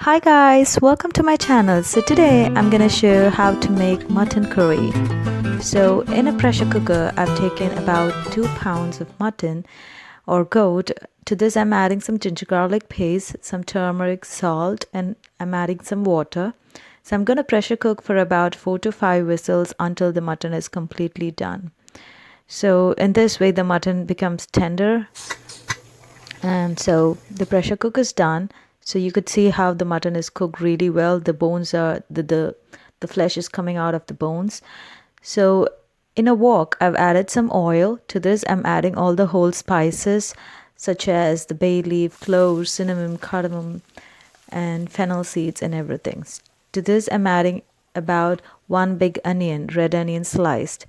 Hi guys, welcome to my channel. So today I'm gonna show how to make mutton curry. So in a pressure cooker I've taken about 2 pounds of mutton or goat. To this I'm adding some ginger garlic paste, some turmeric, salt, and I'm adding some water. So I'm gonna pressure cook for about 4 to 5 whistles until the mutton is completely done. So in this way the mutton becomes tender, and so the pressure cook is done. So you could see how the mutton is cooked really well. The bones are the flesh is coming out of the bones. So in a wok I've added some oil. To this I'm adding all the whole spices such as the bay leaf, cloves, cinnamon, cardamom, and fennel seeds and everything. To this I'm adding about one big onion, red onion sliced.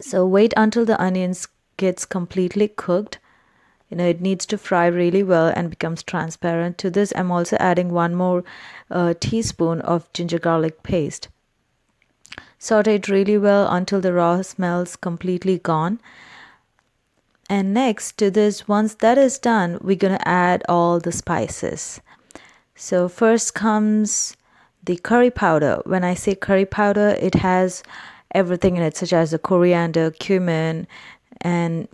So wait until the onions gets completely cooked. It needs to fry really well and becomes transparent. To this I'm also adding one more teaspoon of ginger garlic paste. Saute it really well until the raw smell's completely gone. And next to this, once that is done, we're gonna add all the spices. So first comes the curry powder. When I say curry powder, it has everything in it, such as the coriander, cumin, and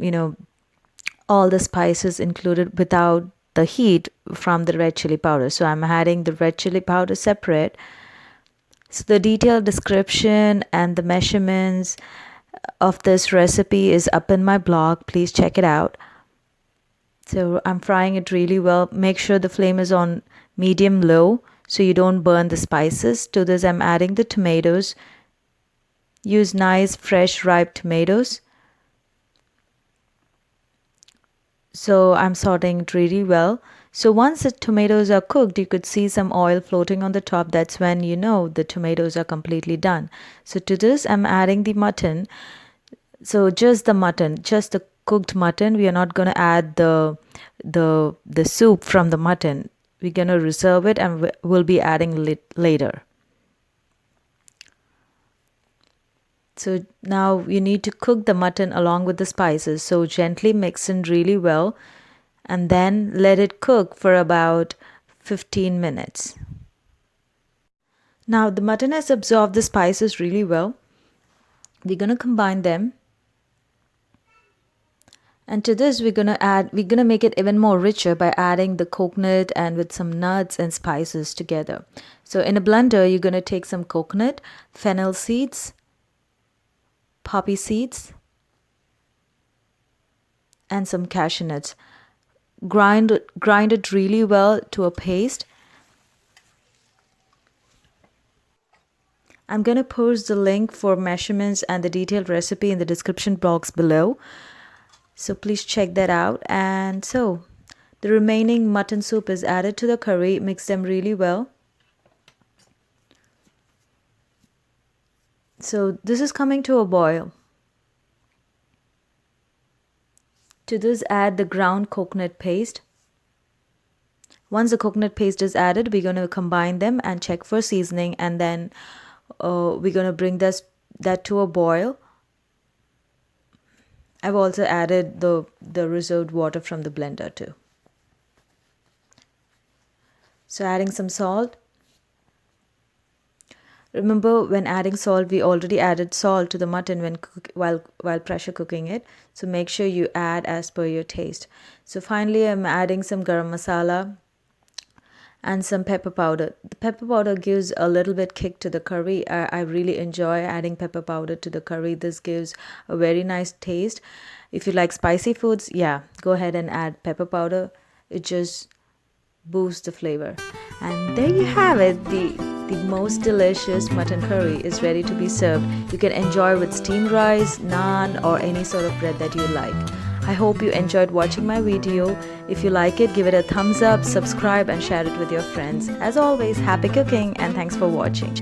all the spices included without the heat from the red chili powder. So I'm adding the red chili powder separate. So the detailed description and the measurements of this recipe is up in my blog. Please check it out. So I'm frying it really well. Make sure the flame is on medium low so you don't burn the spices. To this I'm adding the tomatoes. Use nice fresh ripe tomatoes. So I'm sauteing it really well. So once the tomatoes are cooked, you could see some oil floating on the top. That's when you know the tomatoes are completely done. So to this I'm adding the mutton. So just the mutton, just the cooked mutton. We are not going to add the soup from the mutton. We're going to reserve it and we'll be adding later. So now you need to cook the mutton along with the spices. So gently mix in really well and then let it cook for about 15 minutes. Now the mutton has absorbed the spices really well. We're going to combine them. And to this we're going to make it even more richer by adding the coconut and with some nuts and spices together. So in a blender you're going to take some coconut, fennel seeds, poppy seeds, and some cashew nuts. Grind it really well to a paste. I'm going to post the link for measurements and the detailed recipe in the description box below. So please check that out. And so the remaining mutton soup is added to the curry. Mix them really well. So this is coming to a boil. To this add the ground coconut paste. Once the coconut paste is added, we're going to combine them and check for seasoning, and then we're going to bring that to a boil. I've also added the reserved water from the blender too. So adding some salt. Remember, when adding salt, we already added salt to the mutton while pressure cooking it. So make sure you add as per your taste. So finally, I'm adding some garam masala and some pepper powder. The pepper powder gives a little bit kick to the curry. I really enjoy adding pepper powder to the curry. This gives a very nice taste. If you like spicy foods, yeah, go ahead and add pepper powder. It just boosts the flavor. And there you have it. The most delicious mutton curry is ready to be served. You can enjoy with steamed rice, naan, or any sort of bread that you like. I hope you enjoyed watching my video. If you like it, give it a thumbs up, subscribe, and share it with your friends. As always, happy cooking and thanks for watching.